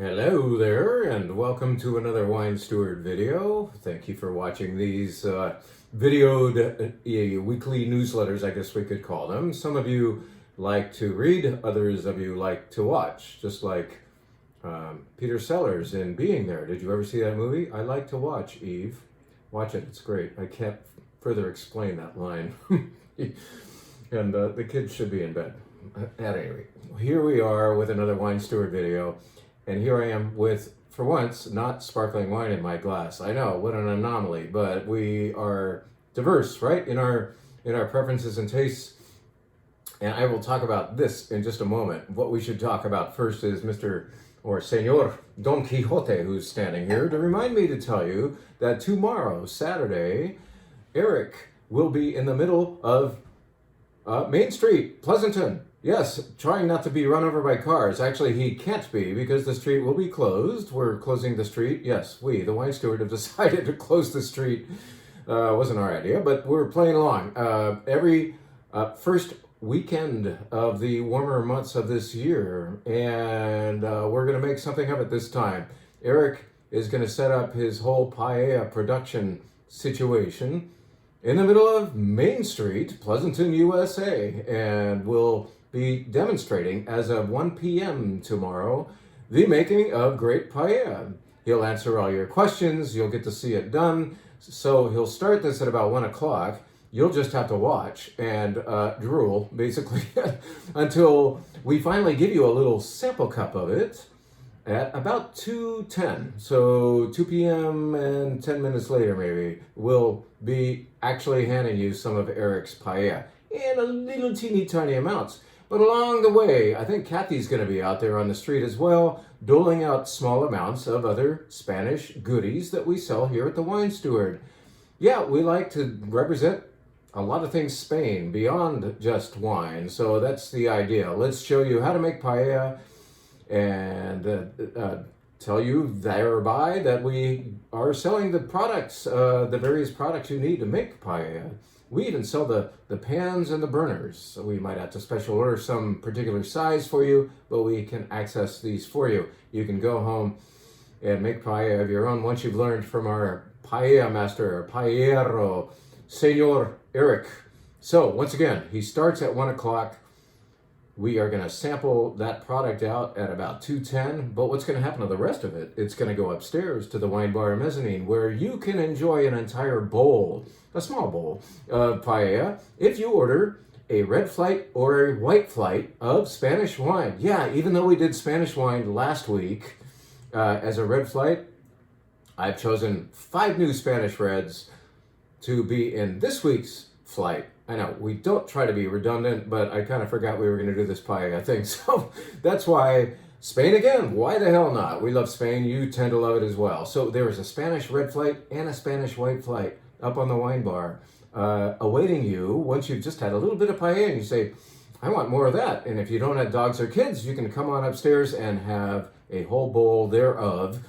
Hello there, and welcome to another Wine Steward video. Thank you for watching these videoed weekly newsletters, I guess we could call them. Some of you like to read, others of you like to watch, just like Peter Sellers in Being There. Did you ever see that movie? I like to watch, Eve. Watch it, it's great. I can't further explain that line. And the kids should be in bed. At any rate, here we are with another Wine Steward video. And here I am with, for once, not sparkling wine in my glass. I know, what an anomaly, but we are diverse, right, in our preferences and tastes. And I will talk about this in just a moment. What we should talk about first is Mr. or Señor Don Quixote, who's standing here, to remind me to tell you that tomorrow, Saturday, Eric will be in the middle of Main Street, Pleasanton. Yes, trying not to be run over by cars. Actually, he can't be because the street will be closed. We're closing the street. Yes, we, the Wine Steward, have decided to close the street. Wasn't our idea, but we're playing along. Every first weekend of the warmer months of this year, and we're going to make something of it this time. Eric is going to set up his whole paella production situation in the middle of Main Street, Pleasanton, USA, and we'll be demonstrating as of 1 p.m. tomorrow the making of great paella. He'll answer all your questions. You'll get to see it done. So he'll start this at about 1 o'clock. You'll just have to watch and drool, basically, until we finally give you a little sample cup of it at about 2:10. So 2 p.m. and 10 minutes later, maybe, we'll be actually handing you some of Eric's paella in a little teeny tiny amounts. But along the way, I think Kathy's going to be out there on the street as well, doling out small amounts of other Spanish goodies that we sell here at the Wine Steward. Yeah, we like to represent a lot of things Spain beyond just wine. So that's the idea. Let's show you how to make paella and tell you thereby that we are selling the products, the various products you need to make paella. We even sell the pans and the burners, so we might have to special order some particular size for you, but we can access these for you. You can go home and make paella of your own once you've learned from our paella master, paellero, Señor Eric. So once again, he starts at 1 o'clock. We are going to sample that product out at about 2:10, but what's going to happen to the rest of it? It's going to go upstairs to the wine bar mezzanine where you can enjoy an entire bowl, a small bowl of paella, if you order a red flight or a white flight of Spanish wine. Yeah, even though we did Spanish wine last week as a red flight, I've chosen 5 new Spanish reds to be in this week's flight. I know, we don't try to be redundant, but I kind of forgot we were going to do this paella thing. So that's why Spain again. Why the hell not? We love Spain. You tend to love it as well. So there is a Spanish red flight and a Spanish white flight up on the wine bar awaiting you once you've just had a little bit of paella and you say, I want more of that. And if you don't have dogs or kids, you can come on upstairs and have a whole bowl thereof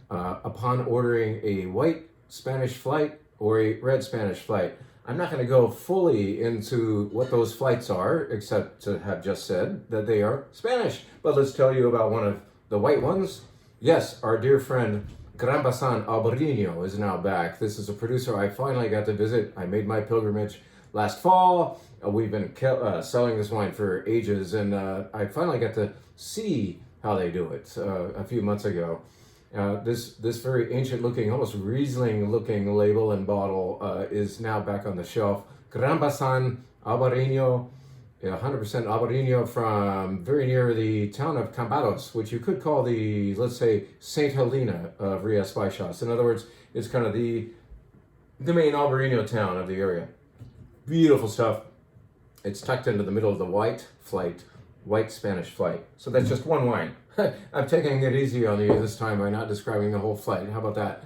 upon ordering a white Spanish flight or a red Spanish flight. I'm not going to go fully into what those flights are, except to have just said that they are Spanish. But let's tell you about one of the white ones. Yes, our dear friend Gran Basan Albarino is now back. This is a producer I finally got to visit. I made my pilgrimage last fall. We've been selling this wine for ages, and I finally got to see how they do it a few months ago. This very ancient-looking, almost Riesling-looking label and bottle is now back on the shelf. Gran Basan Albarino, 100% Albarino from very near the town of Cambados, which you could call the, let's say, St. Helena of Rias Baixas. In other words, it's kind of the main Albarino town of the area. Beautiful stuff. It's tucked into the middle of the white Spanish flight. So that's just one wine. I'm taking it easy on you this time by not describing the whole flight. How about that?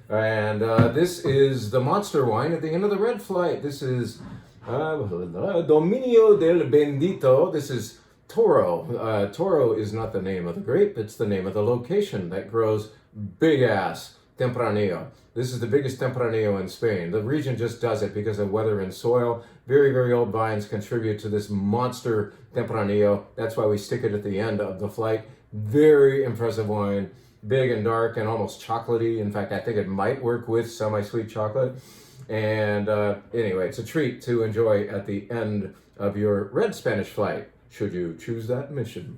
And this is the monster wine at the end of the red flight. This is Dominio del Bendito. This is Toro. Toro is not the name of the grape. It's the name of the location that grows big-ass Tempranillo. This is the biggest Tempranillo in Spain. The region just does it because of weather and soil. Very, very old vines contribute to this monster Tempranillo. That's why we stick it at the end of the flight. Very impressive wine. Big and dark and almost chocolatey. In fact, I think it might work with semi-sweet chocolate. And anyway, it's a treat to enjoy at the end of your red Spanish flight, should you choose that mission.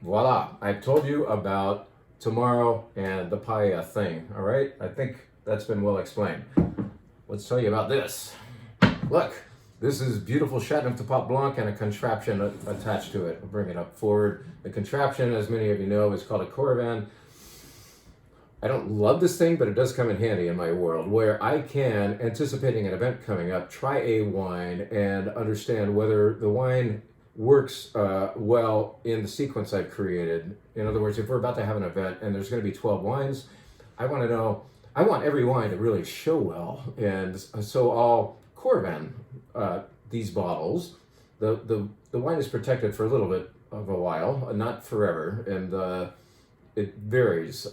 Voila, I've told you about tomorrow and the paella thing, all right? I think that's been well explained. Let's tell you about this. Look, this is beautiful Chateauneuf-du-Pape Blanc and a contraption attached to it. I'll bring it up forward. The contraption, as many of you know, is called a caravan. I don't love this thing, but it does come in handy in my world, where I can, anticipating an event coming up, try a wine and understand whether the wine works well in the sequence I've created. In other words, if we're about to have an event and there's going to be 12 wines, I want to know, I want every wine to really show well. And so I'll caravan these bottles. The wine is protected for a little bit of a while, not forever, and it varies.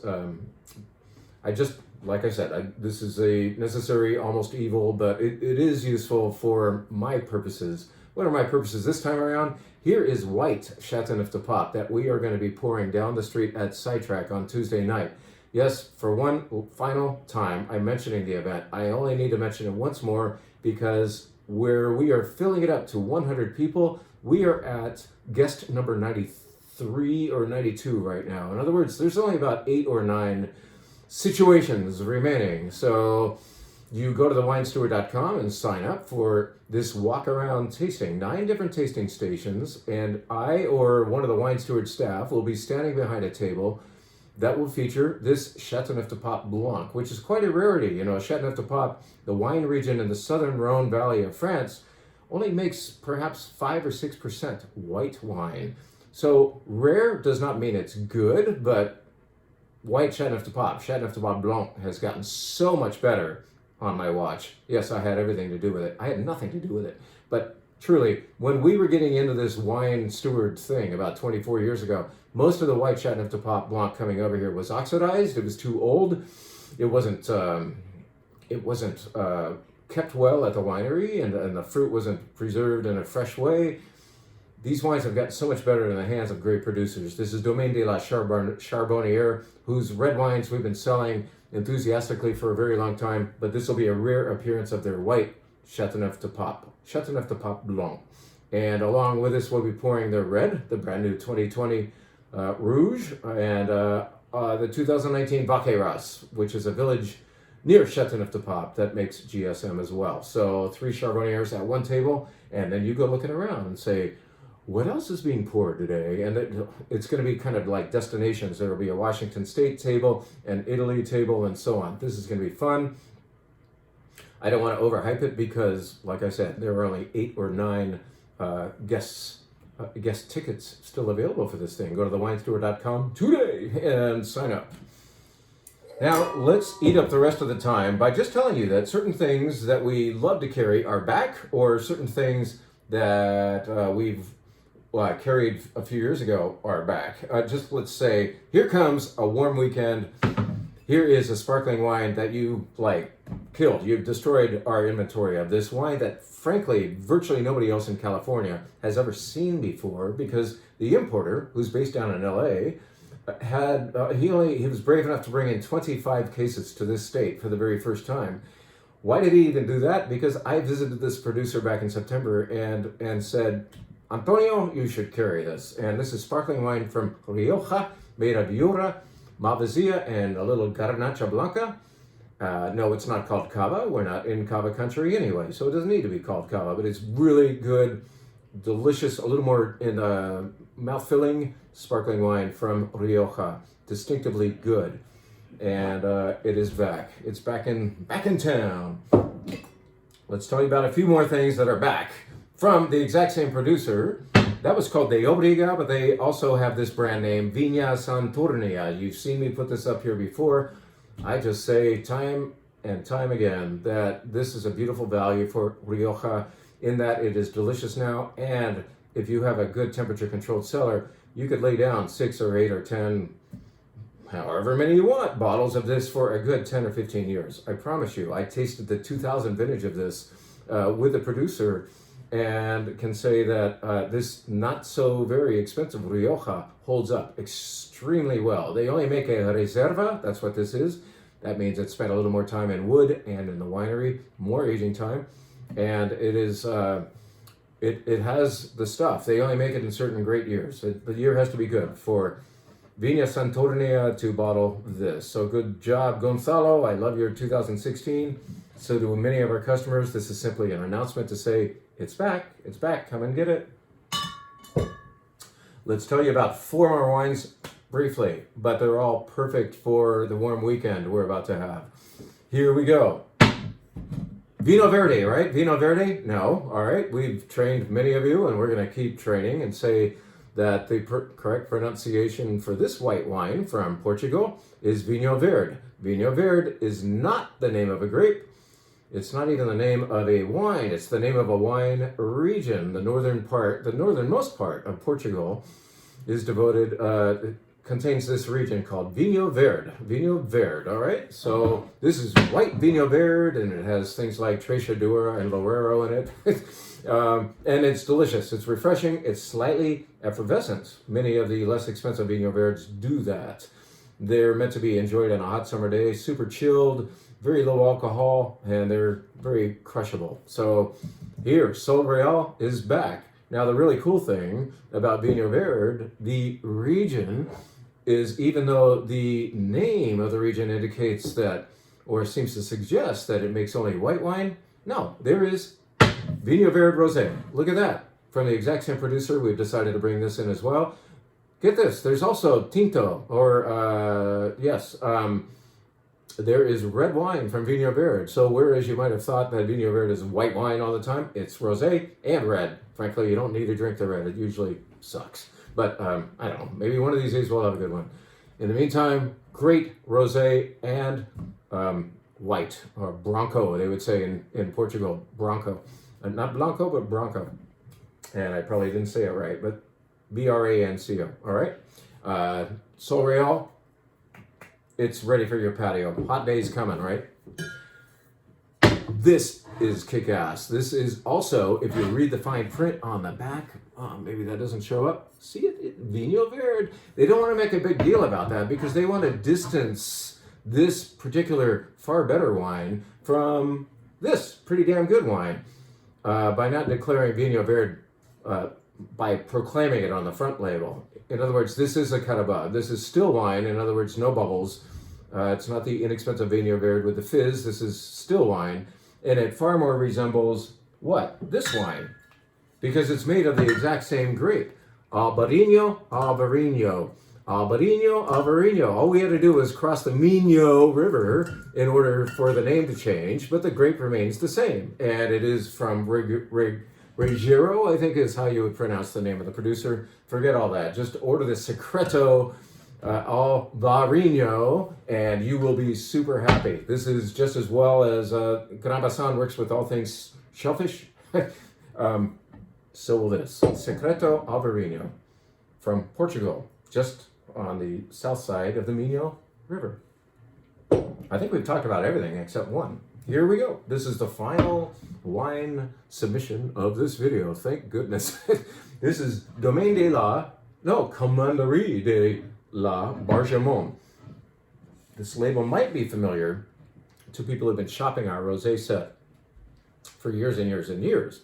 Like I said, this is a necessary, almost evil, but it is useful for my purposes. What are my purposes this time around? Here is white Chateauneuf-du-Pape that we are going to be pouring down the street at Sidetrack on Tuesday night. Yes, for one final time, I'm mentioning the event. I only need to mention it once more because where we are filling it up to 100 people, we are at guest number 93 or 92 right now. In other words, there's only about 8 or 9 situations remaining. So you go to thewinesteward.com and sign up for this walk-around tasting. 9 different tasting stations, and I or one of the Wine Steward staff will be standing behind a table that will feature this Chateauneuf-du-Pape Blanc, which is quite a rarity. You know, Chateauneuf-du-Pape, the wine region in the southern Rhone Valley of France, only makes perhaps 5 or 6% white wine. So rare does not mean it's good, but white Chateauneuf-du-Pape Blanc has gotten so much better on my watch. Yes, I had everything to do with it. I had nothing to do with it. But truly, when we were getting into this wine steward thing about 24 years ago, most of the white Chateauneuf-du-Pape Blanc coming over here was oxidized. It was too old. It wasn't kept well at the winery, and the fruit wasn't preserved in a fresh way. These wines have gotten so much better in the hands of great producers. This is Domaine de la Charbonnière, whose red wines we've been selling enthusiastically for a very long time, but this will be a rare appearance of their white Chateauneuf-du-Pape Blanc. And along with this, we'll be pouring their red, the brand new 2020 Rouge, and the 2019 Vaqueras, which is a village near Chateauneuf-du-Pape that makes GSM as well. So 3 Charbonnières at one table, and then you go looking around and say, what else is being poured today? And it's going to be kind of like destinations. There will be a Washington State table, an Italy table, and so on. This is going to be fun. I don't want to overhype it because, like I said, there are only 8 or 9 guest tickets still available for this thing. Go to thewinesteward.com today and sign up. Now, let's eat up the rest of the time by just telling you that certain things that we love to carry are back, or certain things that we've carried a few years ago are back. Just let's say, here comes a warm weekend. Here is a sparkling wine that you killed. You've destroyed our inventory of this wine that, frankly, virtually nobody else in California has ever seen before, because the importer, who's based down in LA, he was brave enough to bring in 25 cases to this state for the very first time. Why did he even do that? Because I visited this producer back in September and said, Antonio, you should carry this. And this is sparkling wine from Rioja, made of Jura, Malvasia, and a little Garnacha Blanca. No, it's not called Cava. We're not in Cava country anyway, so it doesn't need to be called Cava, but it's really good, delicious, a little more in mouth-filling sparkling wine from Rioja. Distinctively good. And it is back. It's back in town. Let's tell you about a few more things that are back from the exact same producer. That was called De Obriga, but they also have this brand name, Viña Santurnia. You've seen me put this up here before. I just say time and time again that this is a beautiful value for Rioja, in that it is delicious now, and if you have a good temperature controlled cellar, you could lay down 6 or 8 or 10, however many you want, bottles of this for a good 10 or 15 years. I promise you. I tasted the 2000 vintage of this with the producer and can say that this not so very expensive Rioja holds up extremely well. They only make a Reserva, that's what this is. That means it spent a little more time in wood and in the winery, more aging time. And it is, it has the stuff. They only make it in certain great years. The year has to be good for Viña Santornia to bottle this. So good job, Gonzalo. I love your 2016. So to many of our customers, this is simply an announcement to say, it's back, come and get it. Let's tell you about 4 more wines briefly, but they're all perfect for the warm weekend we're about to have. Here we go. Vino Verde, right? Vino Verde? No. All right. We've trained many of you, and we're going to keep training and say that the correct pronunciation for this white wine from Portugal is Vinho Verde. Vinho Verde is not the name of a grape. It's not even the name of a wine. It's the name of a wine region. The northernmost part of Portugal is devoted, contains this region called Vinho Verde. Vinho Verde, all right? So this is white Vinho Verde, and it has things like Trechadura and Loureiro in it. And it's delicious. It's refreshing. It's slightly effervescent. Many of the less expensive Vinho Verdes do that. They're meant to be enjoyed on a hot summer day, super chilled, very low alcohol, and they're very crushable. So here, Sol Real is back. Now, the really cool thing about Vinho Verde, the region, is even though the name of the region indicates that, or seems to suggest that it makes only white wine, no, there is Vinho Verde Rosé. Look at that. From the exact same producer, we've decided to bring this in as well. Get this, there's also Tinto, or there is red wine from Vinho Verde. So whereas you might have thought that Vinho Verde is white wine all the time, it's rosé and red. Frankly, you don't need to drink the red. It usually sucks. But I don't know, maybe one of these days we'll have a good one. In the meantime, great rosé and white, or branco, they would say in Portugal, branco. Not blanco, but branco. And I probably didn't say it right, but B-R-A-N-C-O, all right? Sol Real, it's ready for your patio. Hot days coming, right? This is kick-ass. This is also, if you read the fine print on the back, maybe that doesn't show up. See it? Vinho Verde. They don't want to make a big deal about that because they want to distance this particular far better wine from this pretty damn good wine by not declaring Vinho Verde by proclaiming it on the front label. In other words, this is a Carabao. This is still wine. In other words, no bubbles. It's not the inexpensive Vinho Verde with the fizz. This is still wine. And it far more resembles what? This wine. Because it's made of the exact same grape. Albarino, Albarino. Albarino, Albarino. All we had to do was cross the Minho River in order for the name to change, but the grape remains the same. And it is from Ruggiero, I think is how you would pronounce the name of the producer. Forget all that. Just order the Secreto Albarino, and you will be super happy. This is just as well as Gran Bassan works with all things shellfish. So will this. Secreto Albarino from Portugal, just on the south side of the Minho River. I think we've talked about everything except one. Here we go. This is the final wine submission of this video. Thank goodness. This is Commanderie de la Bargemont. This label might be familiar to people who have been shopping our rosé set for years and years and years.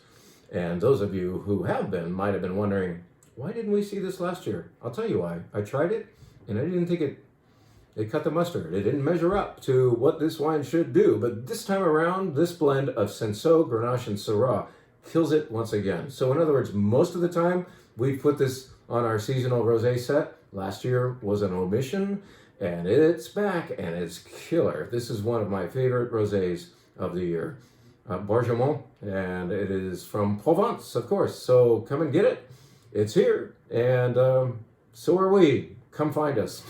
And those of you who have been might have been wondering, why didn't we see this last year? I'll tell you why. I tried it, and I didn't think it cut the mustard. It didn't measure up to what this wine should do. But this time around, this blend of Cinsault, Grenache, and Syrah kills it once again. So in other words, most of the time, we've put this on our seasonal rosé set. Last year was an omission, and it's back, and it's killer. This is one of my favorite rosés of the year. Bargemont, and it is from Provence, of course. So come and get it. It's here, and so are we. Come find us.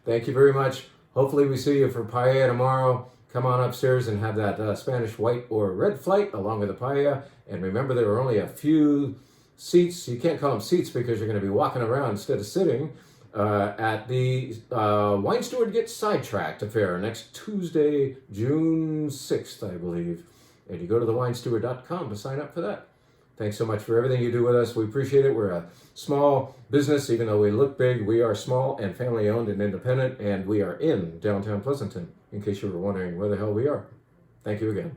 Thank you very much. Hopefully we see you for paella tomorrow. Come on upstairs and have that Spanish white or red flight along with the paella. And remember, there are only a few seats. You can't call them seats because you're going to be walking around instead of sitting. at the Wine Steward Gets Sidetracked affair next Tuesday, June 6th, I believe. And you go to thewinesteward.com to sign up for that. Thanks so much for everything you do with us. We appreciate it. We're a small business, even though we look big. We are small and family owned and independent, and we are in downtown Pleasanton, in case you were wondering where the hell we are. Thank you again.